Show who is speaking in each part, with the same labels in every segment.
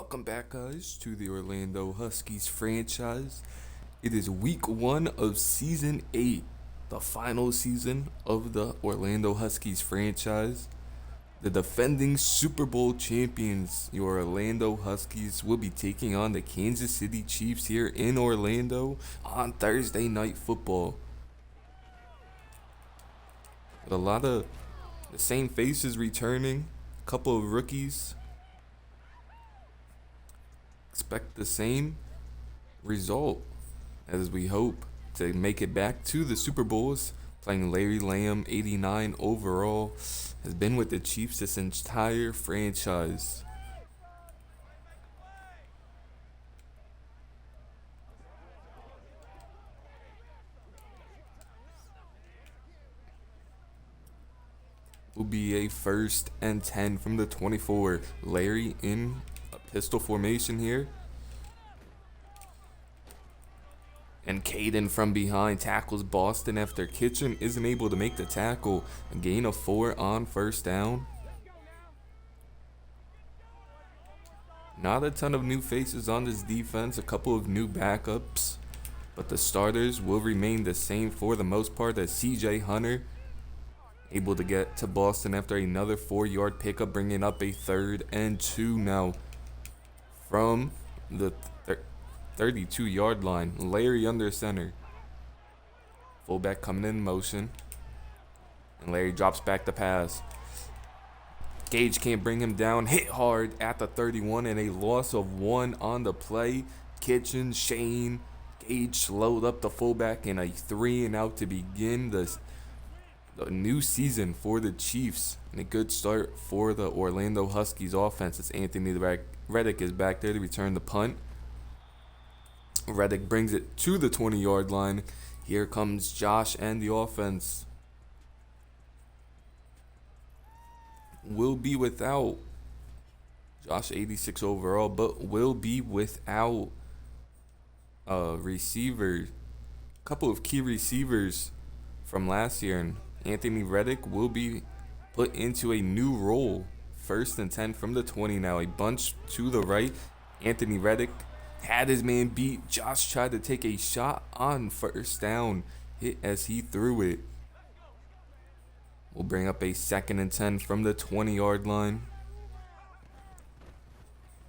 Speaker 1: Welcome back, guys, to the Orlando Huskies franchise. It is week 1 of season 8, the final season of the Orlando Huskies franchise. The defending Super Bowl champions, your Orlando Huskies, will be taking on the Kansas City Chiefs here in Orlando on Thursday Night Football. With a lot of the same faces returning, a couple of rookies. Expect the same result as we hope to make it back to the Super Bowls. Playing Larry Lamb, 89 overall, has been with the Chiefs this entire franchise. Will be a 1st and 10 from the 24. Larry in a pistol formation here. And Caden from behind tackles Boston after Kitchen isn't able to make the tackle. A gain of 4 on 1st down. Not a ton of new faces on this defense, a couple of new backups. But the starters will remain the same for the most part, as CJ Hunter able to get to Boston after another 4-yard pickup, bringing up a 3rd and 2 now from the 32-yard line. Larry under center. Fullback coming in motion. And Larry drops back the pass. Gage can't bring him down. Hit hard at the 31 and a loss of 1 on the play. Kitchen, Shane, Gage slowed up the fullback and a 3 and out to begin the new season for the Chiefs. And a good start for the Orlando Huskies offense as Anthony Reddick is back there to return the punt. Reddick brings it to the 20-yard line. Here comes Josh and the offense. Will be without Josh, 86 overall, but will be without a receiver. Couple of key receivers from last year, and Anthony Reddick will be put into a new role. 1st and 10 from the 20 now. A bunch to the right. Anthony Reddick had his man beat. Josh tried to take a shot on 1st down. Hit as he threw it. We'll bring up a 2nd and 10 from the 20-yard line.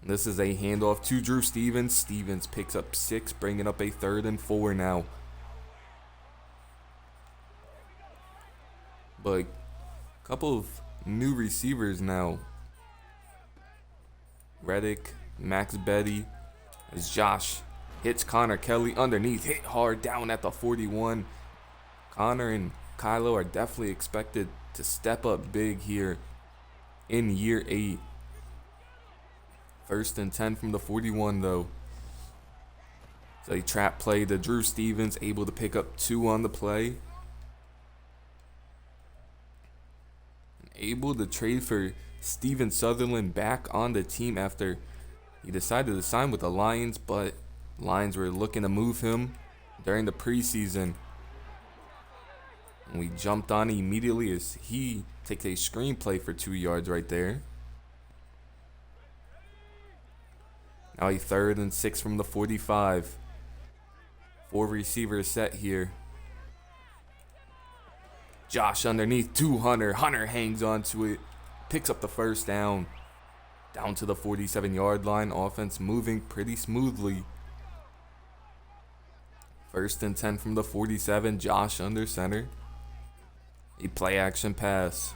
Speaker 1: This is a handoff to Drew Stevens. Stevens picks up 6, bringing up a 3rd and 4 now. But a couple of new receivers now. Reddick, Max Betty, as Josh hits Connor Kelly underneath, hit hard down at the 41. Connor and Kylo are definitely expected to step up big here in year 8. 1st and 10 from the 41 though. So a trap play to Drew Stevens, able to pick up 2 on the play. Able to trade for Steven Sutherland back on the team after he decided to sign with the Lions, but Lions were looking to move him during the preseason. And we jumped on immediately as he takes a screenplay for 2 yards right there. Now a 3rd and 6 from the 45. 4 receivers set here. Josh underneath to Hunter. Hunter hangs onto it. Picks up the 1st down. Down to the 47-yard line. Offense moving pretty smoothly. 1st and 10 from the 47. Josh under center. A play action pass.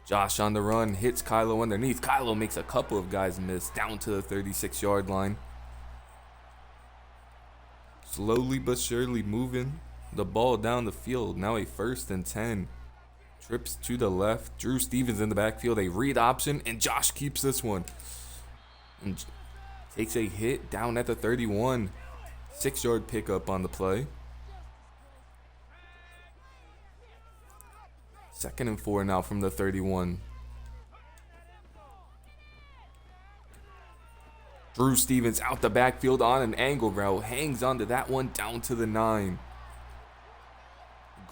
Speaker 1: Josh on the run. Hits Kylo underneath. Kylo makes a couple of guys miss. Down to the 36-yard line. Slowly but surely moving the ball down the field. Now a 1st and 10. Trips to the left. Drew Stevens in the backfield. A read option. And Josh keeps this one. And takes a hit down at the 31. 6-yard pickup on the play. 2nd and 4 now from the 31. Drew Stevens out the backfield on an angle route. Hangs onto that one down to the 9.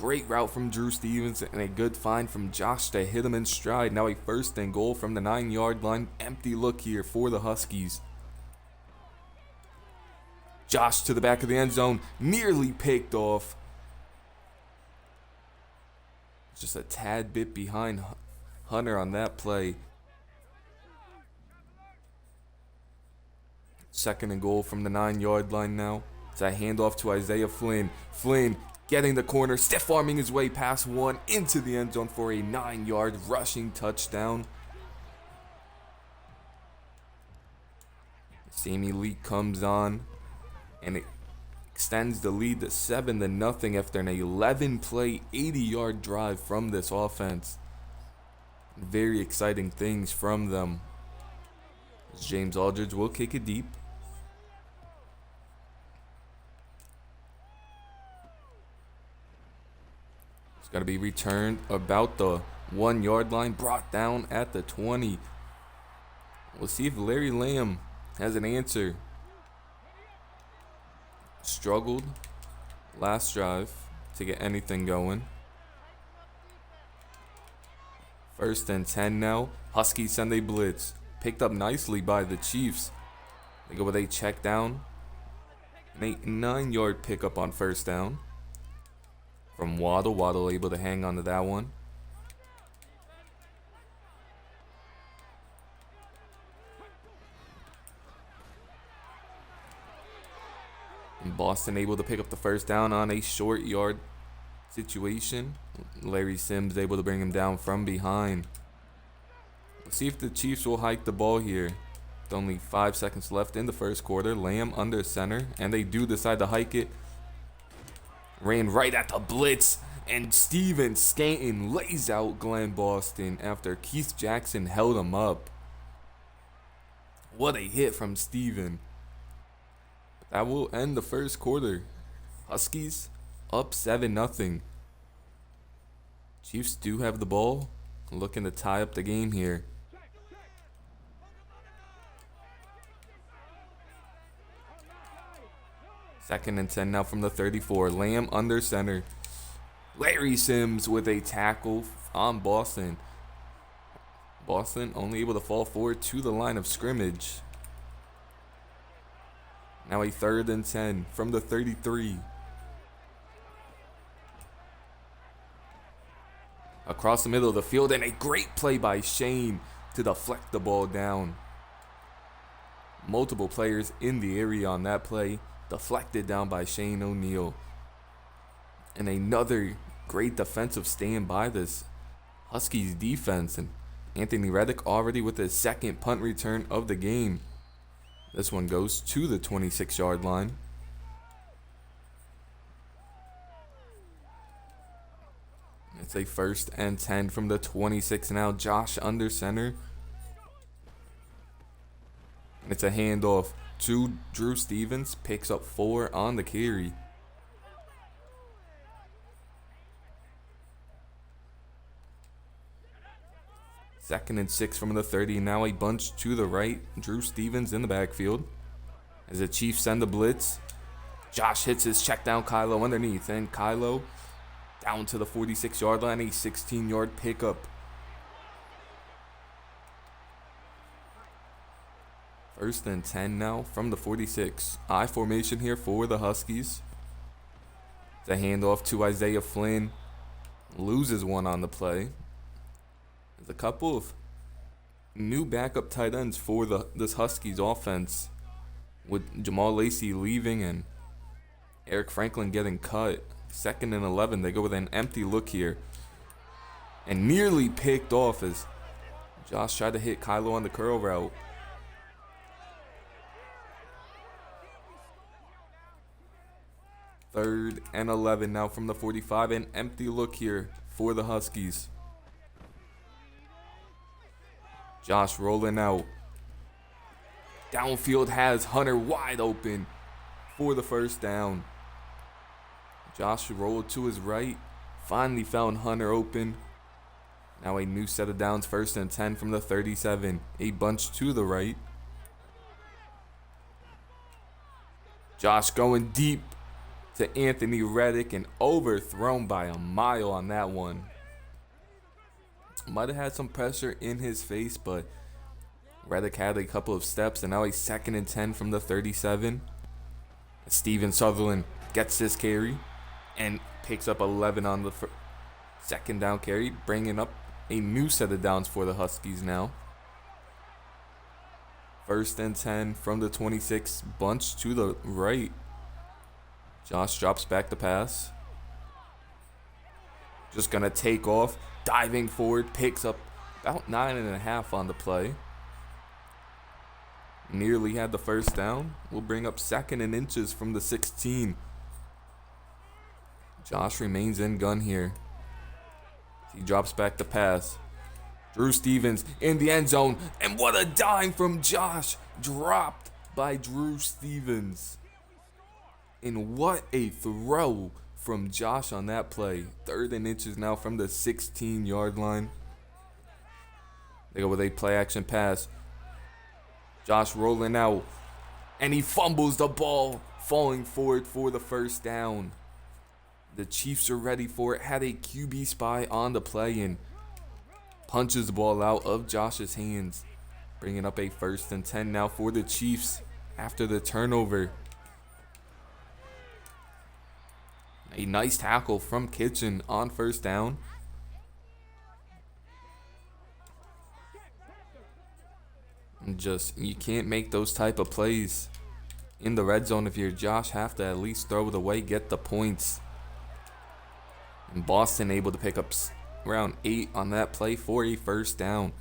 Speaker 1: Great route from Drew Stevens and a good find from Josh to hit him in stride. Now a 1st and goal from the 9-yard line. Empty look here for the Huskies. Josh to the back of the end zone, nearly picked off. Just a tad bit behind Hunter on that play. 2nd and goal from the 9-yard line now. It's a handoff to Isaiah Flynn. Flynn getting the corner, stiff arming his way past one into the end zone for a 9-yard rushing touchdown. Sammy Lee comes on and it extends the lead to 7-0 after an 11-play, 80-yard drive from this offense. Very exciting things from them. James Aldridge will kick it deep. It's got to be returned about the 1-yard line, brought down at the 20. We'll see if Larry Lamb has an answer. Struggled last drive to get anything going. 1st and 10 now. Huskies send a blitz. Picked up nicely by the Chiefs. They go with a check down. An 9-yard pickup on 1st down. From Waddle. Waddle able to hang on to that one. And Boston able to pick up the 1st down on a short yard situation. Larry Sims able to bring him down from behind. Let's see if the Chiefs will hike the ball here. With only 5 seconds left in the 1st quarter. Lamb under center, and they do decide to hike it. Ran right at the blitz, and Steven Stanton lays out Glenn Boston after Keith Jackson held him up. What a hit from Steven. That will end the 1st quarter. Huskies up 7-0. Chiefs do have the ball, looking to tie up the game here. Second and 10 now from the 34. Lamb under center. Larry Sims with a tackle on Boston. Boston only able to fall forward to the line of scrimmage. Now a 3rd and 10 from the 33. Across the middle of the field, and a great play by Shane to deflect the ball down. Multiple players in the area on that play. Deflected down by Shane O'Neal. And another great defensive stand by this Huskies defense. And Anthony Reddick already with his 2nd punt return of the game. This one goes to the 26-yard line. It's a 1st and 10 from the 26 now. Josh under center. And it's a handoff to Drew Stevens. Picks up 4 on the carry. Second and 6 from the 30. Now a bunch to the right. Drew Stevens in the backfield. As the Chiefs send the blitz. Josh hits his check down. Kylo underneath. And Kylo down to the 46-yard line. A 16-yard pickup. 1st and 10 now from the 46. I formation here for the Huskies. The handoff to Isaiah Flynn. Loses one on the play. There's a couple of new backup tight ends for this Huskies offense, with Jamal Lacey leaving and Eric Franklin getting cut. 2nd and 11. They go with an empty look here. And nearly picked off as Josh tried to hit Kylo on the curl route. 3rd and 11 now from the 45. An empty look here for the Huskies. Josh rolling out. Downfield has Hunter wide open for the 1st down. Josh rolled to his right. Finally found Hunter open. Now a new set of downs. 1st and 10 from the 37. A bunch to the right. Josh going deep. to Anthony Reddick and overthrown by a mile on that one. Might have had some pressure in his face, but Reddick had a couple of steps, and now a 2nd and 10 from the 37. Steven Sutherland gets this carry and picks up 11 on the 2nd down carry, bringing up a new set of downs for the Huskies now. 1st and 10 from the 26, bunch to the right. Josh drops back the pass. Just going to take off, diving forward, picks up about 9.5 on the play. Nearly had the 1st down. We'll bring up 2nd and inches from the 16. Josh remains in gun here. He drops back the pass. Drew Stevens in the end zone. And what a dime from Josh. Dropped by Drew Stevens. And what a throw from Josh on that play. 3rd and inches now from the 16-yard line. They go with a play action pass. Josh rolling out. And he fumbles the ball, falling forward for the 1st down. The Chiefs are ready for it. Had a QB spy on the play and punches the ball out of Josh's hands. Bringing up a 1st and 10 now for the Chiefs after the turnover. A nice tackle from Kitchen on 1st down. And just, you can't make those type of plays in the red zone if you're Josh. Have to at least throw it away, get the points. And Boston able to pick up around 8 on that play for a 1st down.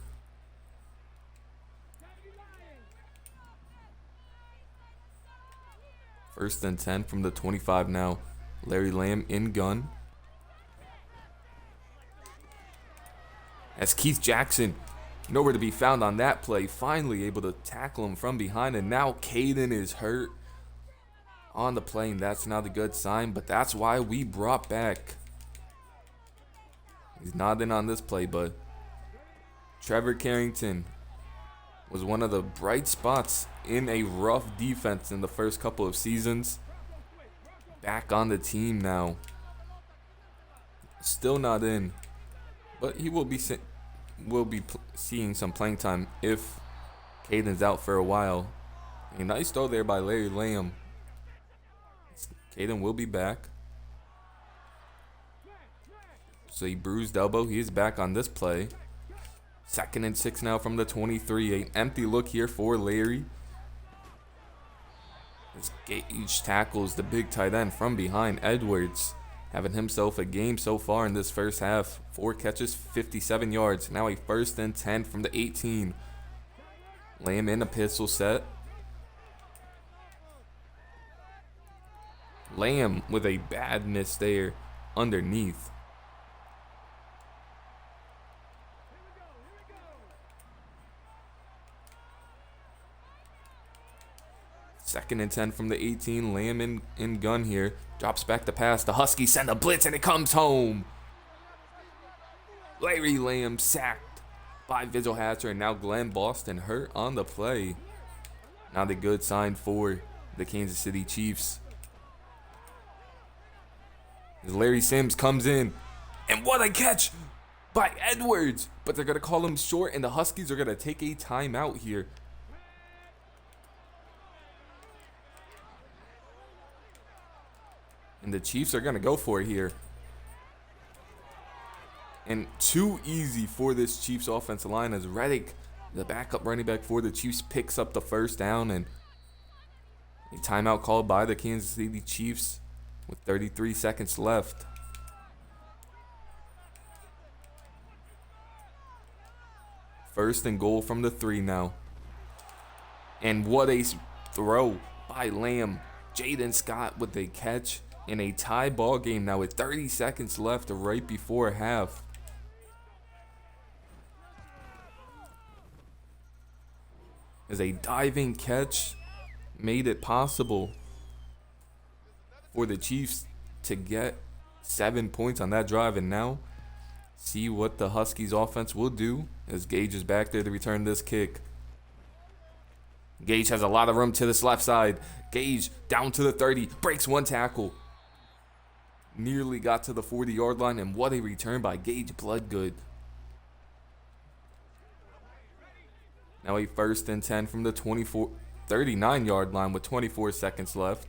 Speaker 1: First and 10 from the 25 now. Larry Lamb in gun. As Keith Jackson, nowhere to be found on that play, finally able to tackle him from behind. And now Caden is hurt on the play, and that's not a good sign, but that's why we brought back. He's not in on this play, but Trevor Carrington was one of the bright spots in a rough defense in the first couple of seasons. Back on the team now. Still not in, but he will be seeing some playing time if Caden's out for a while. A nice throw there by Larry Lamb. Caden will be back. So he bruised elbow. He is back on this play. 2nd and 6 now from the 23. An empty look here for Larry. As Gage tackles the big tight end from behind. Edwards having himself a game so far in this first half. 4 catches, 57 yards. Now a 1st and 10 from the 18. Lamb in a pistol set. Lamb with a bad miss there underneath. Second and 10 from the 18. Lamb in gun here. Drops back the pass. The Huskies send a blitz and it comes home. Larry Lamb sacked by Vigil Hatcher, and now Glenn Boston hurt on the play. Not a good sign for the Kansas City Chiefs. As Larry Sims comes in, and what a catch by Edwards. But they're going to call him short, and the Huskies are going to take a timeout here. And the Chiefs are going to go for it here. And too easy for this Chiefs offensive line as Reddick, the backup running back for the Chiefs, picks up the 1st down. And a timeout called by the Kansas City Chiefs with 33 seconds left. First and goal from the 3 now. And what a throw by Lamb. Jaden Scott with a catch. In a tie ball game now with 30 seconds left right before half. As a diving catch made it possible for the Chiefs to get 7 points on that drive. And now see what the Huskies offense will do as Gage is back there to return this kick. Gage has a lot of room to this left side. Gage down to the 30, breaks one tackle. nearly got to the 40-yard line, and what a return by Gage Bloodgood. Now a 1st and 10 from the 39-yard line with 24 seconds left.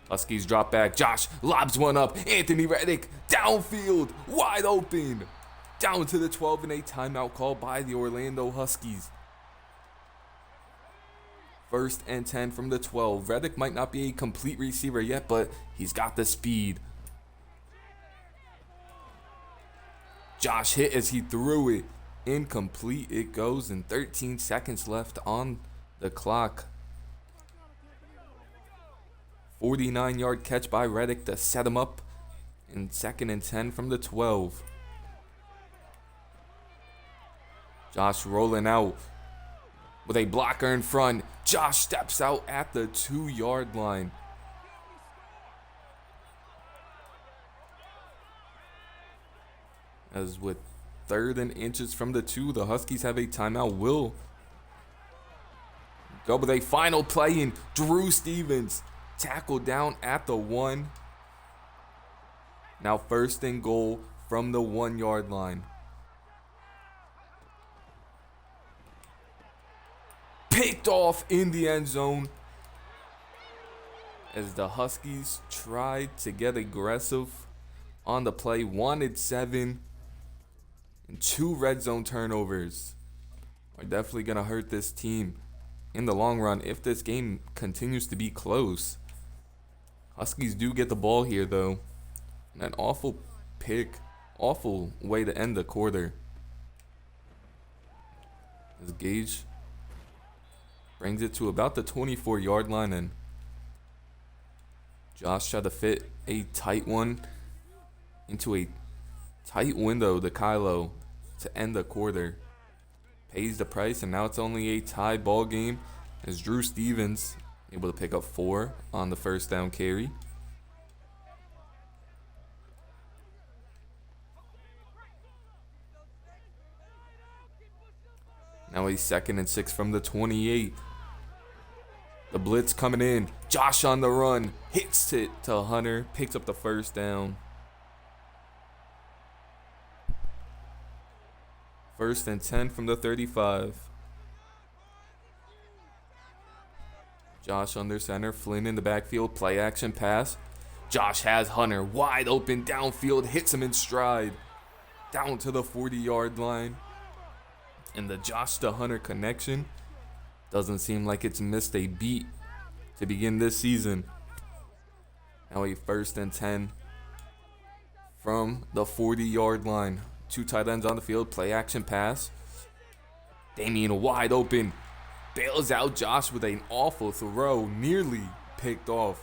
Speaker 1: Huskies drop back. Josh lobs one up. Anthony Reddick downfield, wide open. Down to the 12, and a timeout called by the Orlando Huskies. 1st and 10 from the 12. Reddick might not be a complete receiver yet, but he's got the speed. Josh hit as he threw it. Incomplete it goes, and 13 seconds left on the clock. 49-yard catch by Reddick to set him up in 2nd and 10 from the 12. Josh rolling out with a blocker in front. Josh steps out at the 2-yard line. As with 3rd and inches from the 2, the Huskies have a timeout. Will go with a final play, in Drew Stevens tackled down at the 1. Now 1st and goal from the 1-yard line. Picked off in the end zone as the Huskies tried to get aggressive on the play. Wanted 7, and 2 red zone turnovers are definitely going to hurt this team in the long run if this game continues to be close. Huskies do get the ball here, though. And an awful pick, awful way to end the quarter. As Gage brings it to about the 24-yard line, and Josh tried to fit a tight one into a tight window to Kylo to end the quarter. Pays the price, and now it's only a tie ball game as Drew Stevens able to pick up 4 on the 1st down carry. Now a 2nd and 6 from the 28. The blitz coming in. Josh on the run. Hits it to Hunter. Picks up the 1st down. 1st and 10 from the 35. Josh under center. Flynn in the backfield. Play action pass. Josh has Hunter wide open downfield. Hits him in stride. Down to the 40-yard line. And the Josh to Hunter connection doesn't seem like it's missed a beat to begin this season. Now a 1st and 10 from the 40-yard line. 2 tight ends on the field. Play action pass. Damian wide open. Bails out Josh with an awful throw. Nearly picked off.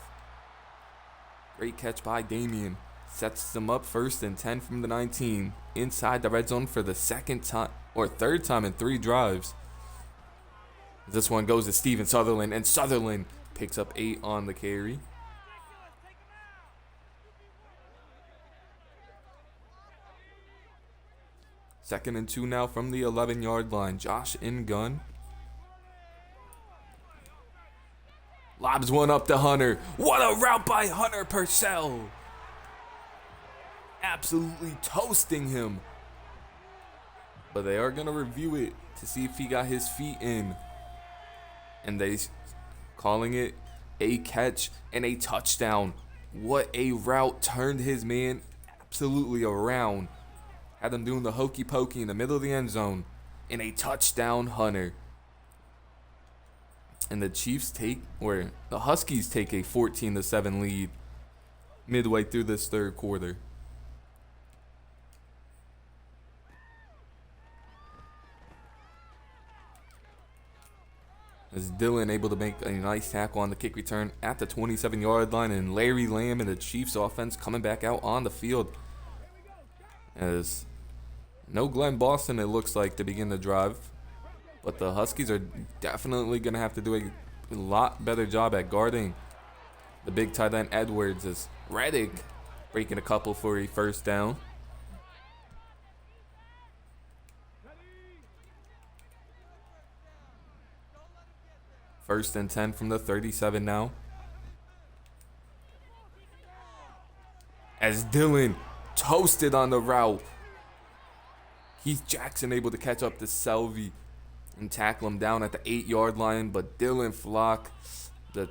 Speaker 1: Great catch by Damian. Sets them up 1st and 10 from the 19. Inside the red zone for the 3rd time in 3 drives. This one goes to Steven Sutherland, and Sutherland picks up 8 on the carry. Second and 2 now from the 11-yard line. Josh in gun. Lobs one up to Hunter. What a route by Hunter Purcell. Absolutely toasting him. But they are going to review it to see if he got his feet in. And they calling it a catch and a touchdown. What a route. Turned his man absolutely around. Had him doing the hokey pokey in the middle of the end zone. And a touchdown, Hunter. And the the Huskies take a 14-7 lead midway through this 3rd quarter. As Dylan able to make a nice tackle on the kick return at the 27-yard line, and Larry Lamb and the Chiefs offense coming back out on the field. As no Glenn Boston, it looks like, to begin the drive. But the Huskies are definitely going to have to do a lot better job at guarding the big tight end Edwards, as Reddick breaking a couple for a 1st down. First and 10 from the 37 now. as Dylan toasted on the route. Keith Jackson able to catch up to Selvey and tackle him down at the 8-yard line, but Dylan Flock, the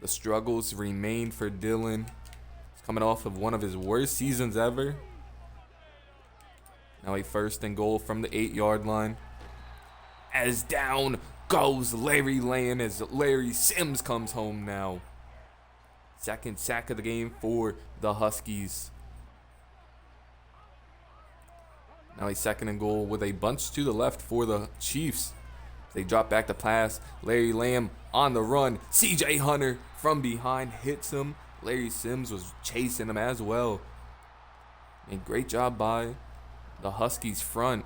Speaker 1: struggles remain for Dylan. He's coming off of one of his worst seasons ever. Now a 1st and goal from the 8-yard line. As down goes Larry Lamb as Larry Sims comes home now. 2nd sack of the game for the Huskies. Now a 2nd and goal with a bunch to the left for the Chiefs. They drop back to pass. Larry Lamb on the run. CJ Hunter from behind hits him. Larry Sims was chasing him as well. And great job by the Huskies front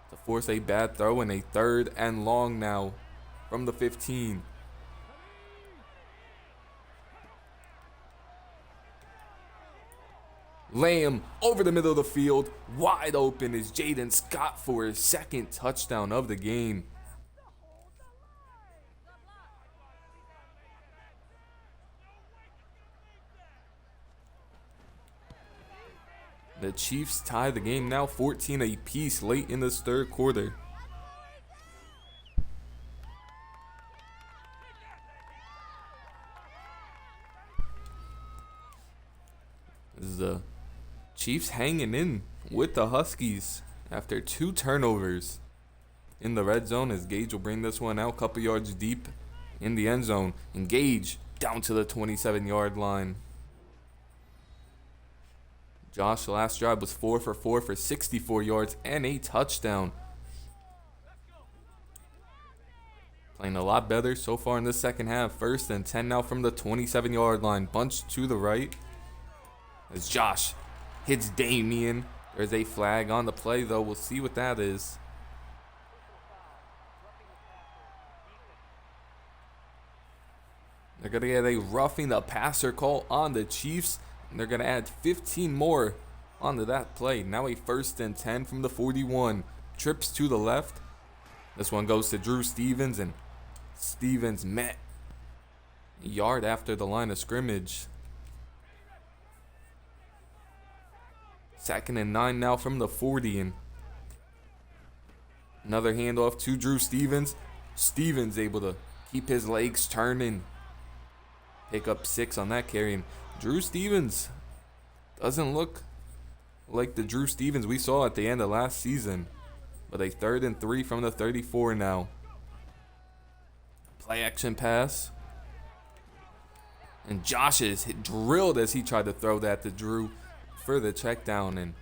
Speaker 1: to force a bad throw and a 3rd and long now from the 15. Lamb over the middle of the field, wide open is Jaden Scott for his 2nd touchdown of the game. The Chiefs tie the game now 14 apiece late in this 3rd quarter. This is the Chiefs hanging in with the Huskies after 2 turnovers in the red zone, as Gage will bring this one out a couple yards deep in the end zone. And Gage down to the 27-yard line. Josh, last drive was 4 for 4 for 64 yards and a touchdown. Playing a lot better so far in the 2nd half. 1st and 10 now from the 27-yard line. Bunch to the right as Josh hits Damian. There's a flag on the play, though. We'll see what that is. They're going to get a roughing the passer call on the Chiefs, and they're going to add 15 more onto that play. Now a 1st and 10 from the 41. Trips to the left. This one goes to Drew Stevens, and Stevens met a yard after the line of scrimmage. 2nd and 9 now from the 40, and another handoff to Drew Stevens. Stevens able to keep his legs turning. Pick up 6 on that carry, and Drew Stevens doesn't look like the Drew Stevens we saw at the end of last season. But a 3rd and 3 from the 34 now. Play action pass. And Josh is drilled as he tried to throw that to Drew for the check down, and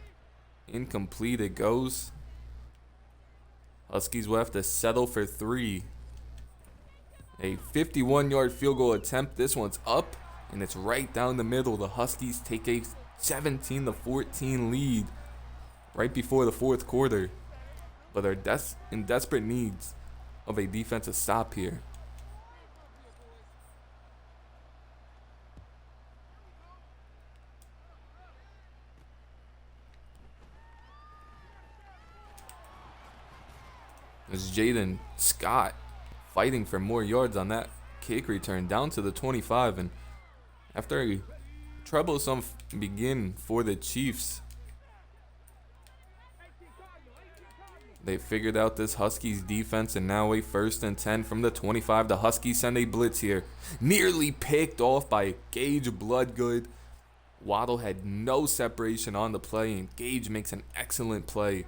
Speaker 1: incomplete it goes. Huskies will have to settle for 3. A 51-yard field goal attempt. This one's up, and it's right down the middle. The Huskies take a 17-14 lead right before the 4th quarter, but are in desperate needs of a defensive stop here. As Jaden Scott fighting for more yards on that kick return down to the 25, and after a troublesome begin for the Chiefs, they figured out this Huskies defense, and now a 1st and 10 from the 25. The Huskies send a blitz here, nearly picked off by Gage Bloodgood. Waddle had no separation on the play, and Gage makes an excellent play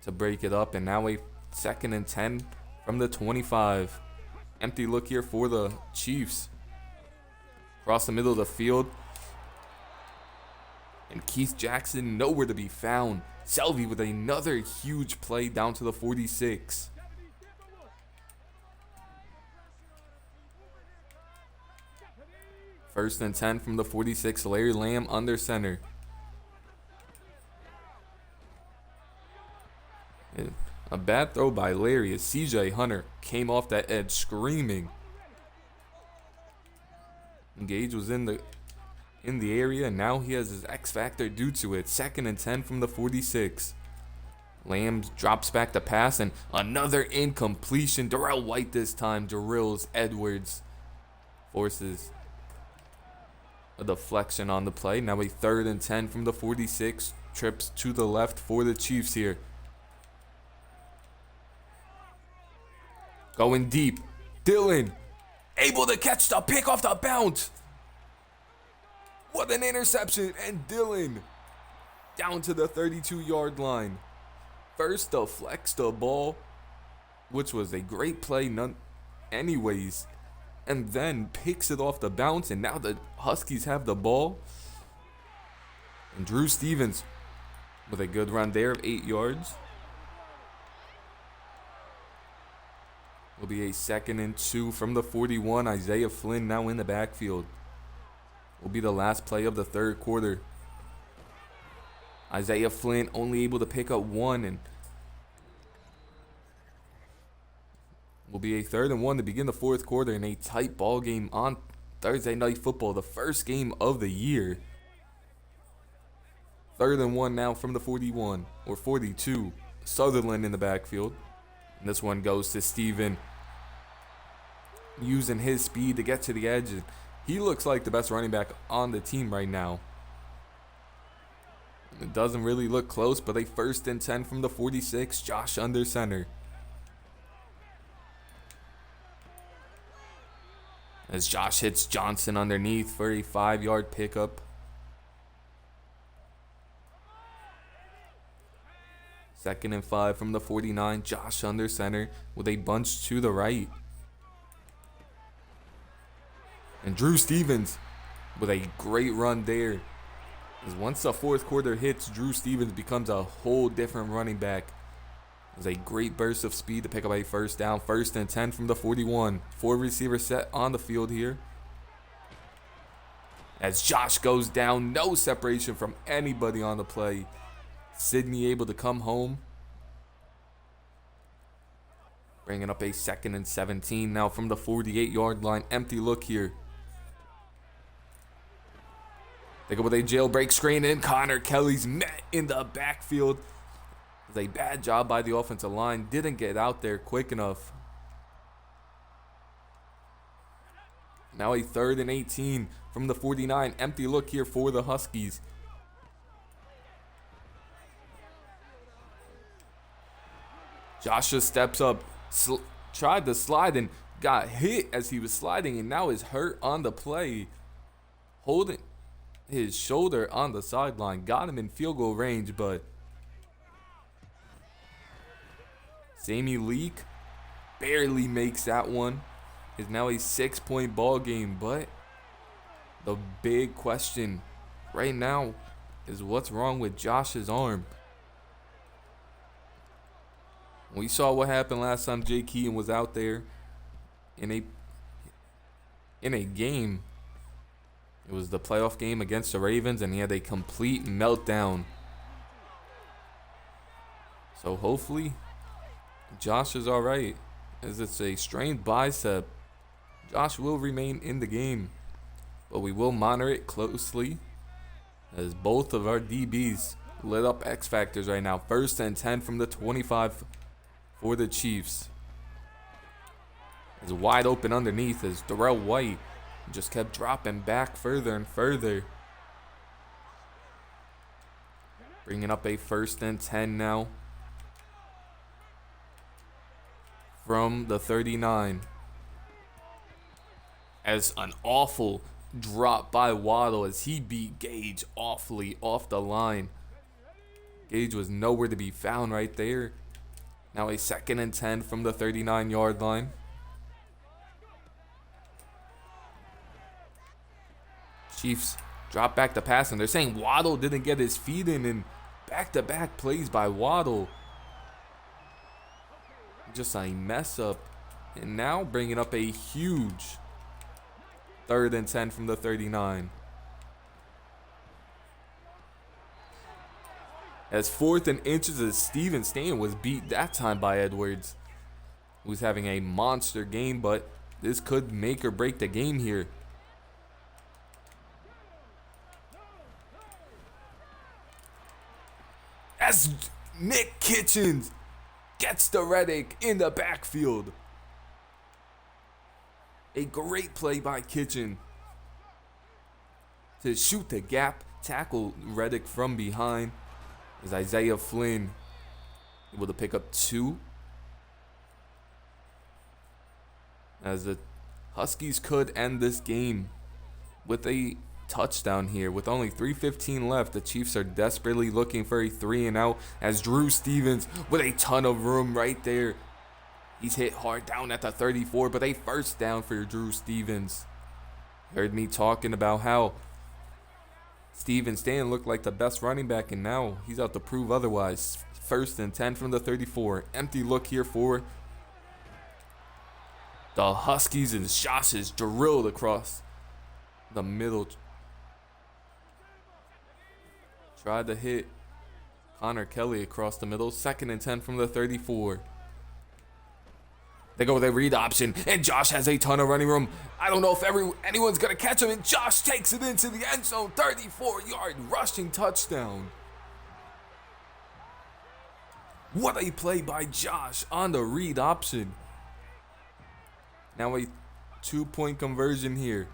Speaker 1: to break it up, and now a 2nd and 10 from the 25. Empty look here for the Chiefs. Across the middle of the field. And Keith Jackson nowhere to be found. Selvey with another huge play down to the 46. First and 10 from the 46. Larry Lamb under center. And a bad throw by Larry as CJ Hunter came off that edge screaming. Gage was in the area, and now he has his X factor due to it. 2nd and 10 from the 46. Lamb drops back to pass, and another incompletion. Darrell White this time drills Edwards. Forces A deflection on the play. Now a 3rd and 10 from the 46. Trips to the left for the Chiefs here. Going deep. Dylan able to catch the pick off the bounce. What an interception. And Dylan down to the 32-yard line. First deflects the ball, which was a great play anyways, and then picks it off the bounce, and now the Huskies have the ball. And Drew Stevens with a good run there of 8 yards. Will be a 2nd and 2 from the 41. Isaiah Flynn now in the backfield. Will be the last play of the 3rd quarter. Isaiah Flynn only able to pick up 1, and will be a 3rd and 1 to begin the 4th quarter in a tight ball game on Thursday Night Football, the first game of the year. 3rd and 1 now from the 41 or 42. Sutherland in the backfield. And this one goes to Steven, using his speed to get to the edge. And he looks like the best running back on the team right now. It doesn't really look close, but a 1st and 10 from the 46. Josh under center. As Josh hits Johnson underneath for a 5-yard pickup. 2nd and 5 from the 49. Josh under center with a bunch to the right. And Drew Stevens with a great run there. As once the 4th quarter hits, Drew Stevens becomes a whole different running back. There's a great burst of speed to pick up a 1st down. 1st and 10 from the 41. 4 receivers set on the field here. As Josh goes down, no separation from anybody on the play. Sidney able to come home. Bringing up a 2nd and 17 now from the 48-yard line. Empty look here. They go with a jailbreak screen, and Connor Kelly's met in the backfield. It was a bad job by the offensive line. Didn't get out there quick enough. Now a 3rd and 18 from the 49. Empty look here for the Huskies. Joshua steps up, tried to slide and got hit as he was sliding, and now is hurt on the play. Holding his shoulder on the sideline. Got him in field goal range, but Sammy Leak barely makes that one. It's now a 6-point ball game, but the big question right now is what's wrong with Josh's arm. We saw what happened last time Jay Keaton was out there in a game. It was the playoff game against the Ravens, and he had a complete meltdown. So hopefully Josh is all right, as it's a strained bicep. Josh will remain in the game, but we will monitor it closely, as both of our DBs lit up X factors right now. 1st and 10 from the 25 for the Chiefs. It's wide open underneath as Darrell White just kept dropping back further and further. Bringing up a 1st and 10 now from the 39. As an awful drop by Waddle as he beat Gage awfully off the line. Gage was nowhere to be found right there. Now a 2nd and 10 from the 39-yard line. Chiefs drop back the pass, and they're saying Waddle didn't get his feet in, and back-to-back plays by Waddle. Just a mess up. And now bringing up a huge 3rd and 10 from the 39. As 4th and inches as Steven Stain was beat that time by Edwards, who's having a monster game, but this could make or break the game here. As Nick Kitchens gets the Reddick in the backfield. A great play by Kitchen. to shoot the gap, tackle Reddick from behind. As Isaiah Flynn able to pick up 2. As the Huskies could end this game with a touchdown here. With only 3:15 left, the Chiefs are desperately looking for a 3-and-out as Drew Stevens with a ton of room right there. He's hit hard down at the 34, but a first down for Drew Stevens. Heard me talking about how Steven Stan looked like the best running back, and now he's out to prove otherwise. 1st and 10 from the 34. Empty look here for the Huskies, and Josh is drilled across the middle. Tried to hit Connor Kelly across the middle. 2nd and 10 from the 34. They go with a read option, and Josh has a ton of running room. I don't know if anyone's going to catch him, and Josh takes it into the end zone. 34-yard rushing touchdown. What a play by Josh on the read option. Now a 2-point conversion here.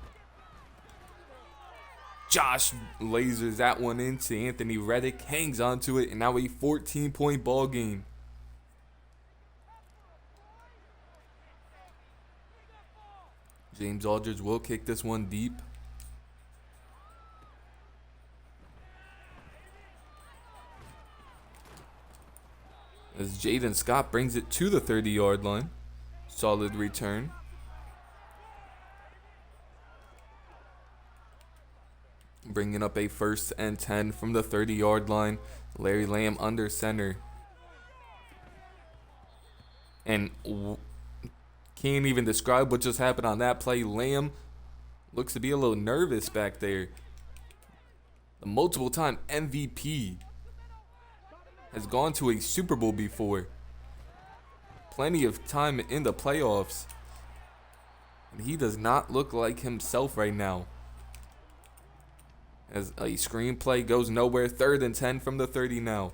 Speaker 1: Josh lasers that one into Anthony Reddick, hangs onto it, and now a 14-point ball game. James Aldridge will kick this one deep. As Jaden Scott brings it to the 30-yard line. Solid return. Bringing up a 1st and 10 from the 30-yard line. Larry Lamb under center. And can't even describe what just happened on that play. Lamb looks to be a little nervous back there. The multiple-time MVP has gone to a Super Bowl before. Plenty of time in the playoffs. And he does not look like himself right now. As a screenplay goes nowhere. 3rd and 10 from the 30 now.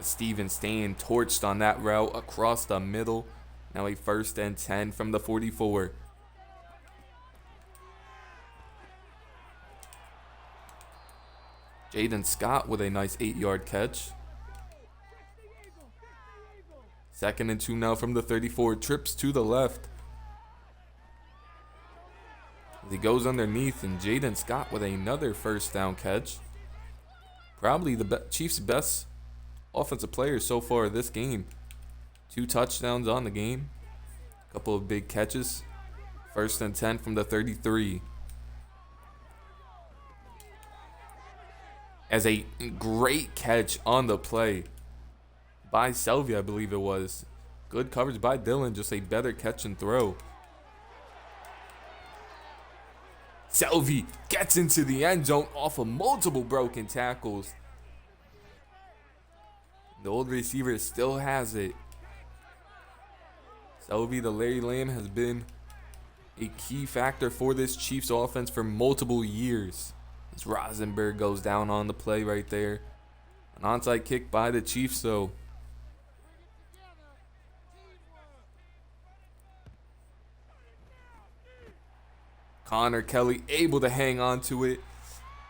Speaker 1: Steven Stan torched on that route across the middle. Now a 1st and 10 from the 44. Jaden Scott with a nice 8-yard catch. 2nd and 2 now from the 34. Trips to the left. He goes underneath, and Jaden Scott with another 1st down catch. Probably the Chiefs' best offensive players so far this game. 2 touchdowns on the game. Couple of big catches. 1st and 10 from the 33. As a great catch on the play by Selvey, I believe it was. Good coverage by Dillon, just a better catch and throw. Selvey gets into the end zone off of multiple broken tackles. The old receiver still has it. Selvey, the Larry Lamb, has been a key factor for this Chiefs offense for multiple years. As Rosenberg goes down on the play right there. An onside kick by the Chiefs, though. Connor Kelly able to hang on to it.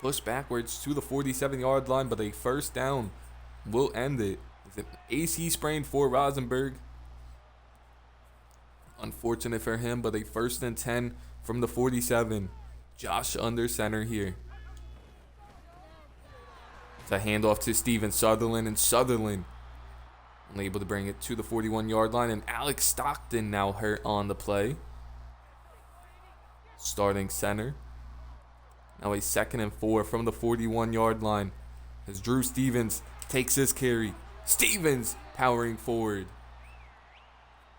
Speaker 1: Push backwards to the 47-yard line, but a 1st down will end it. It's an AC sprain for Rosenberg. Unfortunate for him, but a 1st and 10 from the 47. Josh under center here. It's a handoff to Steven Sutherland, and Sutherland only able to bring it to the 41-yard line, and Alex Stockton now hurt on the play. Starting center. Now a 2nd and 4 from the 41-yard line as Drew Stevens takes his carry. Stevens powering forward.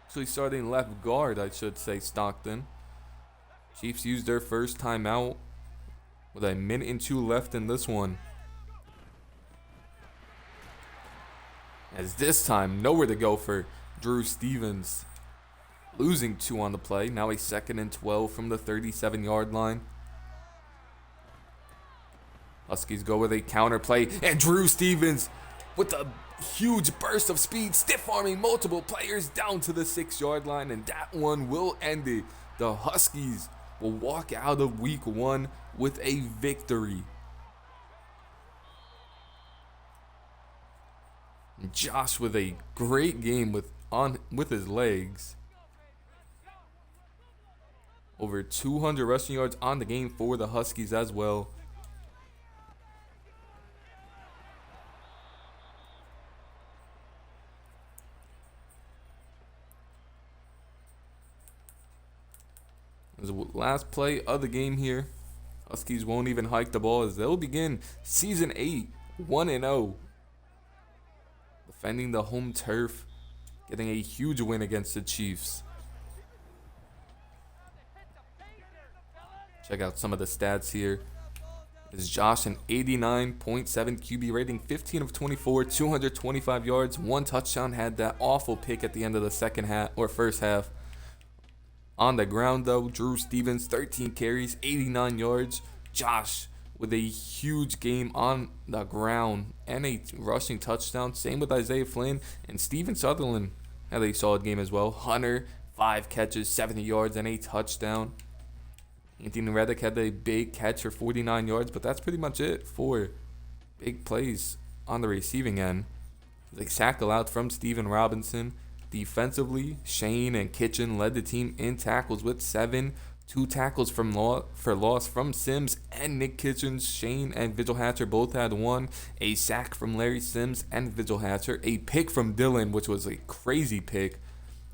Speaker 1: Actually starting left guard, I should say, Stockton. Chiefs used their first timeout with 1:02 left in this one. As this time, nowhere to go for Drew Stevens. Losing 2 on the play. Now a 2nd and 12 from the 37-yard line. Huskies go with a counter play, and Drew Stevens with a huge burst of speed, stiff-arming multiple players down to the 6-yard line, and that one will end it. the Huskies will walk out of week 1 with a victory. Josh with a great game with his legs. Over 200 rushing yards on the game for the Huskies as well. This is the last play of the game here. Huskies won't even hike the ball as they'll begin Season 8, 1-0. Defending the home turf, getting a huge win against the Chiefs. Check out some of the stats here. Is Josh an 89.7 QB rating, 15 of 24, 225 yards, 1 touchdown. Had that awful pick at the end of the second half or first half. On the ground though, Drew Stevens 13 carries, 89 yards. Josh with a huge game on the ground and a rushing touchdown. Same with Isaiah Flynn, and Steven Sutherland had a solid game as well. Hunter 5 catches, 70 yards and a touchdown. Anthony Reddick had a big catch for 49 yards, but that's pretty much it for big plays on the receiving end. The sack allowed from Steven Robinson. Defensively, Shane and Kitchen led the team in tackles with 7. 2 tackles for loss from Sims and Nick Kitchens. Shane and Vigil Hatcher both had 1. A sack from Larry Sims and Vigil Hatcher. A pick from Dylan, which was a crazy pick.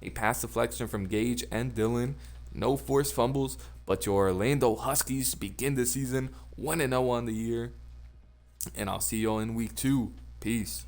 Speaker 1: A pass deflection from Gage and Dylan. No forced fumbles, but your Orlando Huskies begin the season 1-0 on the year. And I'll see y'all in week 2. Peace.